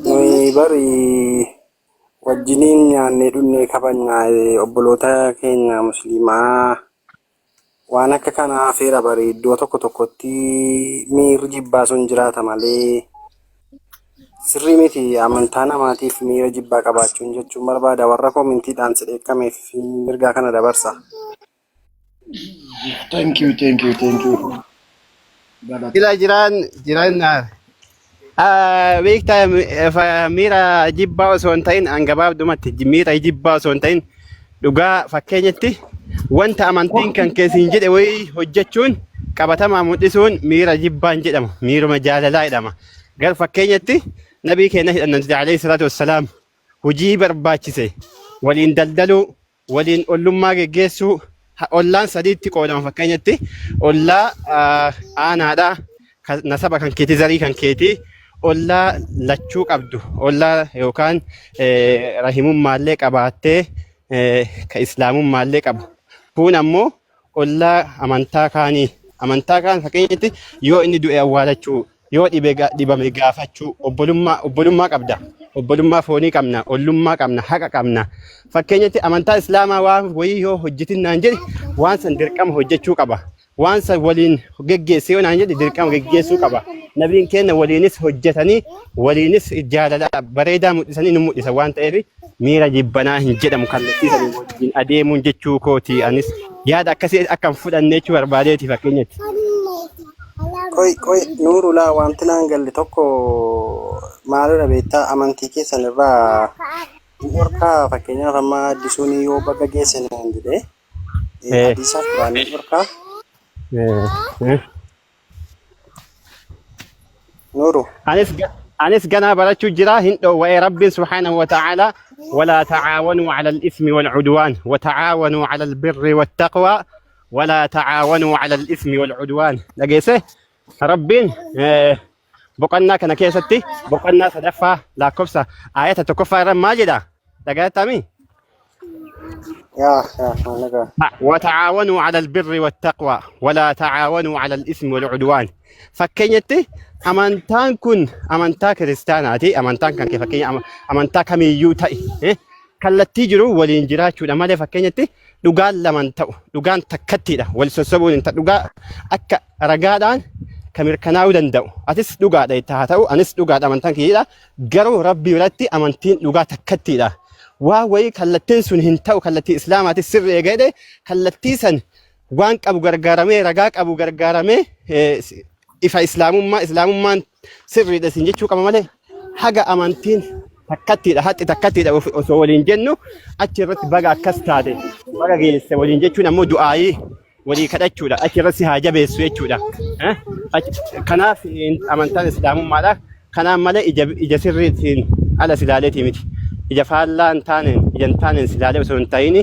Noi bari wajjiniin nyaannee dhunnee kabajnaa obboloota keenya musliimaa waan akka kanaa feera bari iddoo tokko tokkotti miirri jibbaa sun jiraata malee sirrii miti amantaa namaatiif miira jibbaa qabaachuun jechuun barbaada warra koomintiidhaan sidheekkameef mirgaa kana dabarsa. Thank you. Jiran beektaa miira jibbaa osoo hin ta'in gabaabdumatti miira jibbaa osoo hin ta'in dhugaa fakkeenyatti wanta amantiin kan keessiin jedhe wayii hojjechuun qabatamaa mul'isuun miira jibbaan jedhama. Miiruma jaalalaa jedhama. Gar fakkeenyatti nabii keenya hidhannan alayhi salaatu wassalaam hojii barbaachise waliin daldaluu waliin ollummaa geggeessuu ollaan sadiitti qoodama. Fakkeenyatti ollaa aanaadhaa nasaba kan keetii zarii kan keetii ollaa lachuu qabdu ollaa yookaan rahimummaallee qabaattee ka islaamummaallee qabu kun ammoo ollaa amantaa kaan fakkeenyatti yoo inni du'e awwaalachuu yoo dhibame gaafachuu obbolummaa qabda obbolummaa foonii qabna ollummaa qabna haqa qabna fakkeenyatti amantaa islaamaa waan wayii yoo hojjetinnaan jedhe waan san dirqama hojjechuu qaba waan san waliin geggeessee naan jedhe dirqama geggeessuu qaba. Nabiin keenya waliinis hojjetanii waliinis jaalala bareedaa mul'isanii nu mul'isa waan ta'eef miira jibbanaa hin jedhamu kallattiisanii wajjin adeemuun jechuu kooti anis yaada akkasii akka hin fudhanne jechuu barbaadeeti fakkeenyatti. Qoy nuurulaa wanti naan galle tokko maalidha beektaa amantii keessan irraa dhorkaa fakkeenyaaf amma addisuun yoo bakka geessan naan jedhee addisaaf baanee dhorkaa. نورو أنس جنا برشوا جرا هندو ورب سبحانه وتعالى ولا تعاونوا على الإثم والعدوان وتعاونوا على البر والتقوى ولا تعاونوا على الإثم والعدوان لقيسه ربين بقنا كنا كيستي بقنا صدفة لا كفسة آية تكفر ماجدة لقيت أمي يا وتعاونوا على البر والتقوى ولا تعاونوا على الإثم والعدوان فكينتي amantaan kun amantaa kiristaanaati amantaan kan kee fakkeenya amantaa kamiyyuu ta'e kallattii jiru waliin jiraachuudha malee fakkeenyatti dhugaan laman ta'u dhugaan takkattiidha wal sossobuun hin ta'u dhugaa akka ragaadhaan kan mirkanaa'uu danda'u atis dhugaadha itti haa ta'u anis dhugaadha amantaan kiyyaadha garuu rabbi biratti amantiin dhugaa takkattiidha waa wayii kallattiin sun hin ta'u kallattii islaamaatis sirrii eegade kallattii san waan qabu gargaaramee ragaa qabu gargaaramee ifa islaamummaan sirriidha siin jechuu qaba malee haga amantiin takkattiidha haxi takkattiidha osoo waliin jennu achi irratti baga akkas taate baga geesse waliin jechuun ammoo du'aayii walii kadhachuudha achi irratti haa jabeessu jechuudha. Kanaaf amantaan islaamummaadha kanaan malee ija sirriitiin ala silaaleetii miti ija faallaa hin taaneen silaalee osoo hin ta'in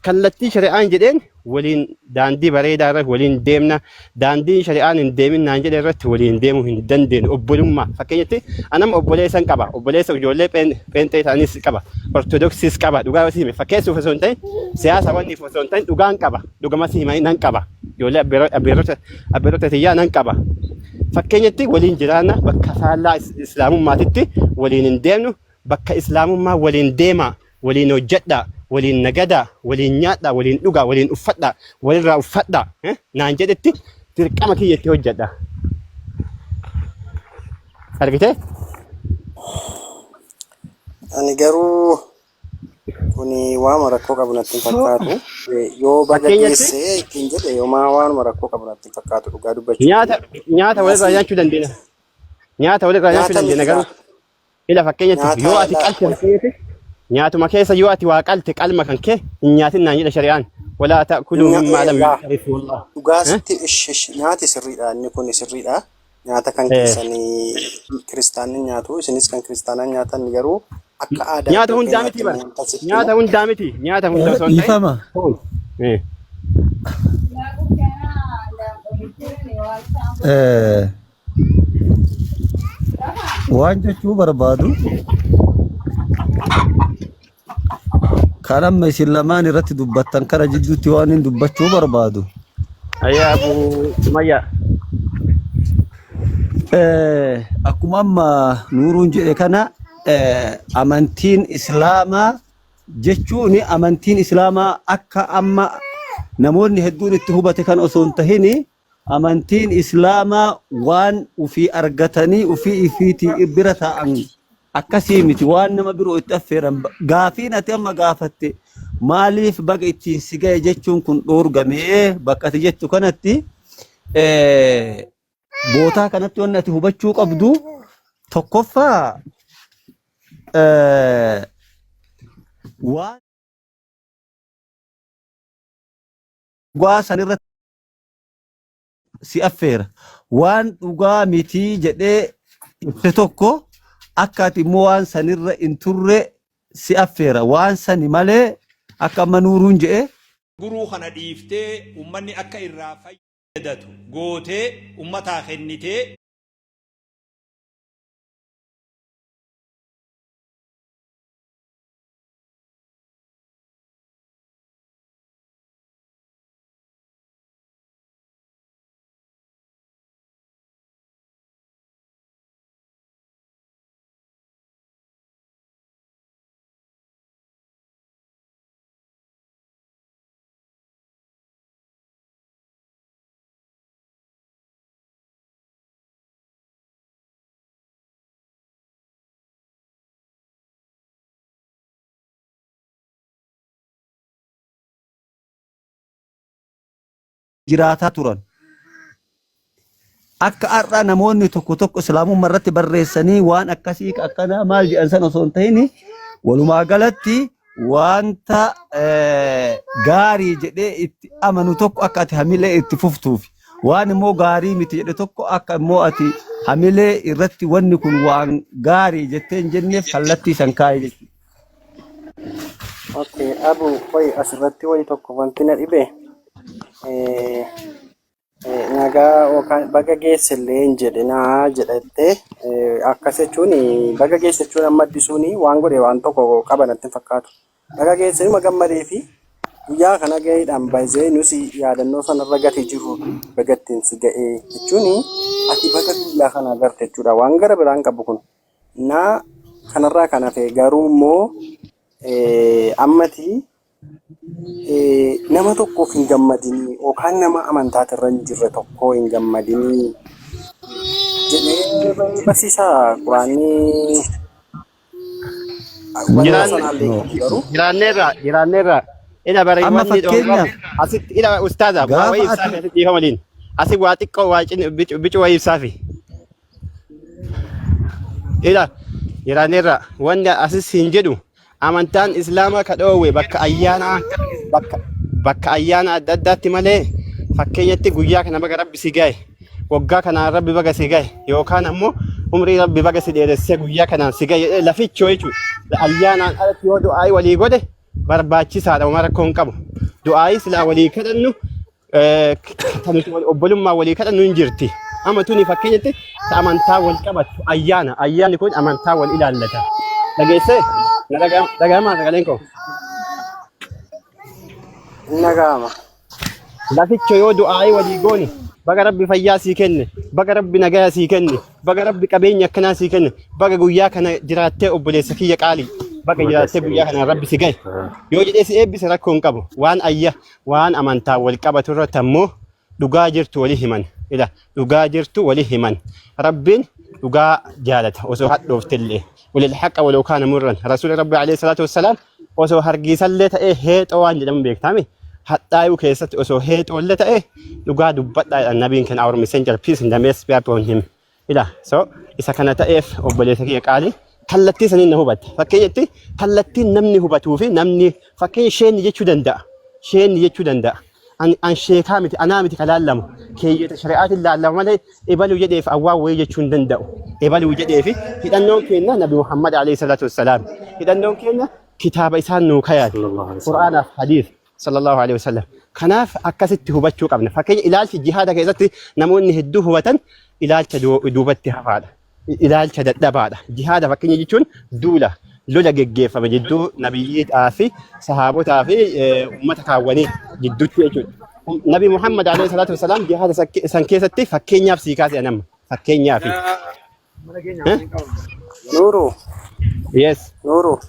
kallattii shari'aan jedheen waliin daandii bareedaa irratti waliin deemna daandii shari'aan hin deemin naan jedhe irratti waliin deemuu hin dandeenyu obbolummaa fakkeenyatti anam obboleessan qaba obboleessa ijoollee pheenxee ta'anis qaba ortodoksiis qaba dhugaa wasii hime fakkeessuuf osoo hin ta'in siyaasa wanniif osoo hin ta'in dhugaan qaba dhugamasii himanii nan qaba ijoollee abbeerota tiyyaa nan qaba fakkeenyatti waliin jiraanna bakka faallaa islaamummaatitti waliin hin deemnu bakka islaamummaa waliin deema waliin hojjedha waliin nagada waliin nyaadha waliin dhugaa waliin uffadha walirraa uffadha naan jedhetti dirqama kiyyatti hojjedha argite ani garuu kuni waan rakkoo qabu natti fakkaatu yoo baga geesse ittiin jedhe yoo waan rakkoo qabu natti fakkaatu dhugaa dubbachuu nyaata walirraa nyaachuu dandeenya garuu ila fakkeenyatti yoo ati qalche nyaatuma keessa yoo ati waa qalte qalma kan kee hin nyaatin naan jedha shari'aan walaa ta'kuluu mimmaa lam yuharrifu Allah. Dhugaasti nyaati sirriidha inni kun sirriidha nyaata kan keessanii kiristaanni nyaatu isinis kan kiristaanaa nyaatan garuu akka aadaa nyaata hundaa miti bara nyaata hundaa miti nyaata hundaa osoo hin ta'in waan jechuu barbaadu kanam isin lamaan irratti dubbattan kara jidduutti waan hin dubbachuu barbaadu. Ayya Abu Sumayya. akkuma amma nuuruun jedhe kana amantiin islaamaa jechuun amantiin islaamaa akka amma namoonni hedduun itti hubate kan osoo hin tahin amantiin islaamaa waan ufii argatanii ufii ifiitii bira ta'an akkasii miti waan nama biroo itti affeeran gaafiin ati amma gaafatte maaliif baga ittiin si ga'e jechuun kun dhoorgamee bakka ati jettu kanatti bootaa kanatti wanni ati hubachuu qabdu tokkoffaa waan dhugaa sanirratti si affeera waan dhugaa mitii jedhee ibse tokko akka ati immoo waan sanirra hin turre si affeera waan sani malee akka amma nuuruun jedhe guruu kana dhiiftee ummanni akka irraa fayyadatu gootee ummataa kennitee jiraataa turan. Akka har'a namoonni tokko tokko islaamummaa irratti barreessanii waan akkasii akkana maal jedhan san osoo hin ta'in walumaa galatti wanta gaarii jedhee itti amanu tokko akka ati hamilee itti fuftuuf waan immoo gaarii miti jedhe tokko akka immoo ati hamilee irratti wanni kun waan gaarii jettee hin jenneef kallattii san kaa'e jechuudha. Okay, Abu, wayi asirratti wayi tokko wanti na dhibe. Nagaa yookaan baga geessillee hin jedhinaa jedhattee akkas jechuun baga geesse jechuun amma addisuun waan godhe waan tokko qaban natti fakkaatu. Baga geesse numa gammadee fi guyyaa kana gaheedhaan baay'ee nuti yaadannoo sanarra gatee jiru bagattiin si ga'ee jechuun ati baga guyyaa kana agarte jechuudha waan gara biraan qabu kun. Naa kanarraa kan hafe garuu immoo ammati nama tokkoof hin gammadinii yookaan nama amantaati irra hin jirre tokkoo hin gammadinii jedhee barsiisaa quraanni jiraanneerra ila bara wanni dhoorra asitti ila ustaaza waa wayii ibsaafi asitti dhiifa maliin asi waa xiqqoo waa bicu wayii ibsaafi ila jiraanneerra wanni asis hin jedhu amantaan islaamaa ka dhoowwe bakka ayyaana adda addaatti malee fakkeenyatti guyyaa kana baga rabbi si gahe waggaa kanaan rabbi baga si gahe yookaan ammoo umrii rabbi baga si dheeressee guyyaa kanaan si gahe lafichoo jechuudha ayyaanaan alatti yoo du'aayii walii godhe barbaachisaadha uma rakkoon qabu du'aayii silaa walii kadhannu obbolummaa walii kadhannu hin jirti amma tuni fakkeenyatti amantaa wal qabattu ayyaanni kun amantaa wal ilaallata dhageessee Nagama sagaleen koo. Nagama. Laficho yoo du'aayii walii goone baga rabbi fayyaa sii kenne baga rabbi nagaa sii kenne baga rabbi qabeenya akkanaa sii kenne baga guyyaa kana jiraattee obboleessa kiyya qaalii baga jiraattee guyyaa kana rabbi si gahe yoo jedhee si eebbise rakkoo hin qabu waan amantaa wal qabatu irratti ammoo dhugaa jirtu walii himan ila dhugaa jirtu walii himan rabbiin dhugaa jaalata osoo hadhooftillee وللحق ولو كان مرا رسول ربي عليه الصلاة والسلام وسو هرجيس اللي تأيه هيت وان جدًا بيكتامي حتى يوكيست وسو هيت ولا تأيه لقى دبّت النبي كان our messenger peace and mercy be upon him إله so إذا كان تأيه وبليتكي قالي خلتي سنين هبت فكيتي خلتي نمني هبتوفي نمني فكي شين يجتو دندا an sheekaa miti anaa miti kalaallamu keeyyata shari'aati ilaallamu malee ebaluu jedheef awwaa wayii jechuun danda'u ebaluu jedheefi hidhannoon keenya nabi Muhammad alayhi salaatu wassalaam hidhannoon keenya kitaaba isaan nuu kayaate qur'aanaaf hadiis sallallahu alayhi wasallam kanaaf akkasitti hubachuu qabna fakkeenya ilaalchi jihaada keessatti namoonni hedduu hubatan ilaalcha duubatti hafaadha ilaalcha dadhabaadha jihaada fakkeenya jechuun duula lola geggeeffame jidduu nabiyyiidhaa fi sahaabotaa fi uummata kaawwanii jidduutti jechuudha. Nabi Muhammad alayhi salaatu wasalaam jihaada san keessatti fakkeenyaaf sii kaase anamma. fakkeenyaaf. Nuuru, Yes. Nuuru.